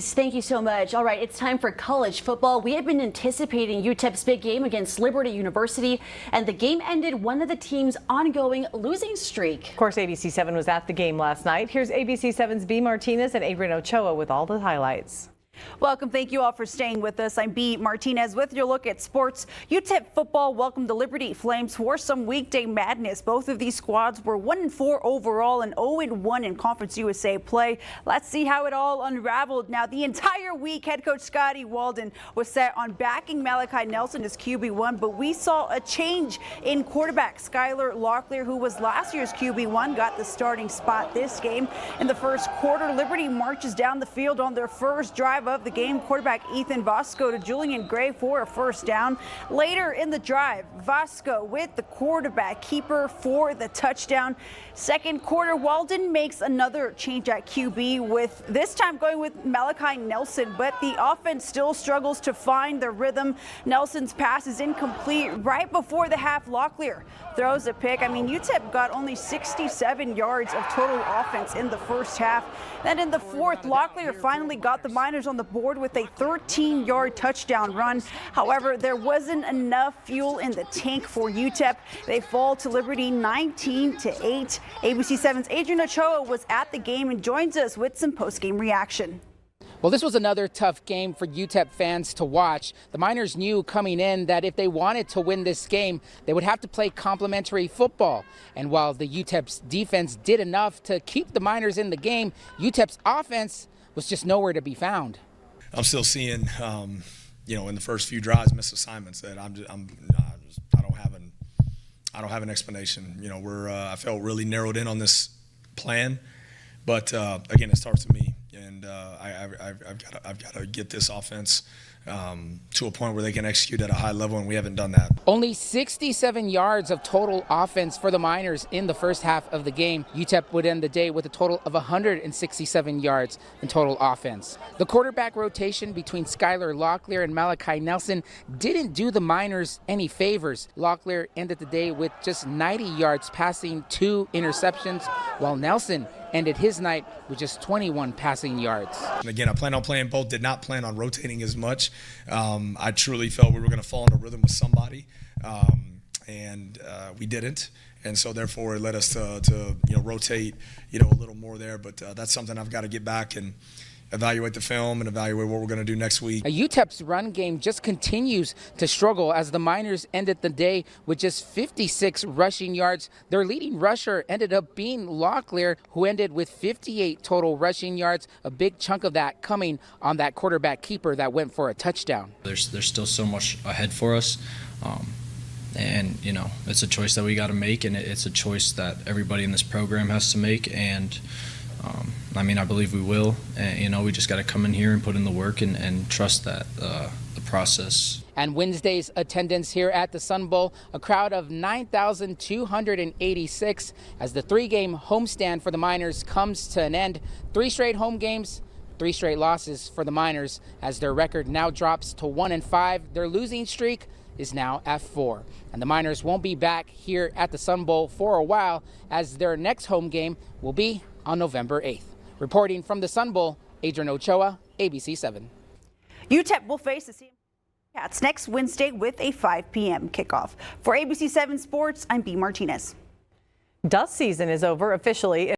Thank you so much. All right, it's time for college football. We have been anticipating UTEP's big game against Liberty University, and the game ended one of the team's ongoing losing streak. Of course, ABC7 was at the game last night. Here's ABC7's B. Martinez and Adrian Ochoa with all the highlights. Welcome. Thank you all for staying with us. I'm B. Martinez with your look at sports. UTEP football welcomed the Liberty Flames for some weekday madness. Both of these squads were 1-4 overall and 0-1 in Conference USA play. Let's see how it all unraveled. Now, the entire week, head coach Scotty Walden was set on backing Malachi Nelson as QB1, but we saw a change in quarterback. Skylar Locklear, who was last year's QB1, got the starting spot this game. In the first quarter, Liberty marches down the field on their first drive of the game. Quarterback Ethan Vasco to Julian Gray for a first down. Later in the drive, Vasco with the quarterback keeper for the touchdown. Second quarter, Walden makes another change at QB, with this time going with Malachi Nelson, but the offense still struggles to find the rhythm. Nelson's pass is incomplete right before the half. Locklear throws a pick. UTEP got only 67 yards of total offense in the first half. Then in the fourth, Locklear finally got the Miners on the board with a 13-yard touchdown run. However, there wasn't enough fuel in the tank for UTEP. They fall to Liberty 19-8. ABC7's Adrian Ochoa was at the game and joins us with some post-game reaction. Well, this was another tough game for UTEP fans to watch. The Miners knew coming in that if they wanted to win this game, they would have to play complementary football. And while the UTEP's defense did enough to keep the Miners in the game, UTEP's offense was just nowhere to be found. I'm still seeing, in the first few drives, missed assignments that I don't have an explanation. I felt really narrowed in on this plan, but again, it starts with me. And I've got to get this offense to a point where they can execute at a high level, and we haven't done that. Only 67 yards of total offense for the Miners in the first half of the game. UTEP would end the day with a total of 167 yards in total offense. The quarterback rotation between Skylar Locklear and Malachi Nelson didn't do the Miners any favors. Locklear ended the day with just 90 yards passing, 2 interceptions, while Nelson ended his night with just 21 passing yards. And again, I plan on playing both, did not plan on rotating as much. I truly felt we were going to fall into rhythm with somebody, and we didn't. And so therefore it led us to rotate a little more there. But that's something I've got to get back and evaluate the film and evaluate what we're going to do next week. UTEP's run game just continues to struggle as the Miners ended the day with just 56 rushing yards. Their leading rusher ended up being Locklear, who ended with 58 total rushing yards, a big chunk of that coming on that quarterback keeper that went for a touchdown. There's still so much ahead for us. And it's a choice that we got to make, and it's a choice that everybody in this program has to make. And I believe we will. And, we just got to come in here and put in the work and trust that the process. And Wednesday's attendance here at the Sun Bowl, a crowd of 9,286 as the 3-game homestand for the Miners comes to an end. 3 straight home games, 3 straight losses for the Miners as their record now drops to 1-5. Their losing streak is now at 4. And the Miners won't be back here at the Sun Bowl for a while, as their next home game will be on November 8th. Reporting from the Sun Bowl, Adrian Ochoa, ABC7. UTEP will face the Cats next Wednesday with a 5 p.m. kickoff. For ABC7 Sports, I'm B. Martinez. Dust season is over officially.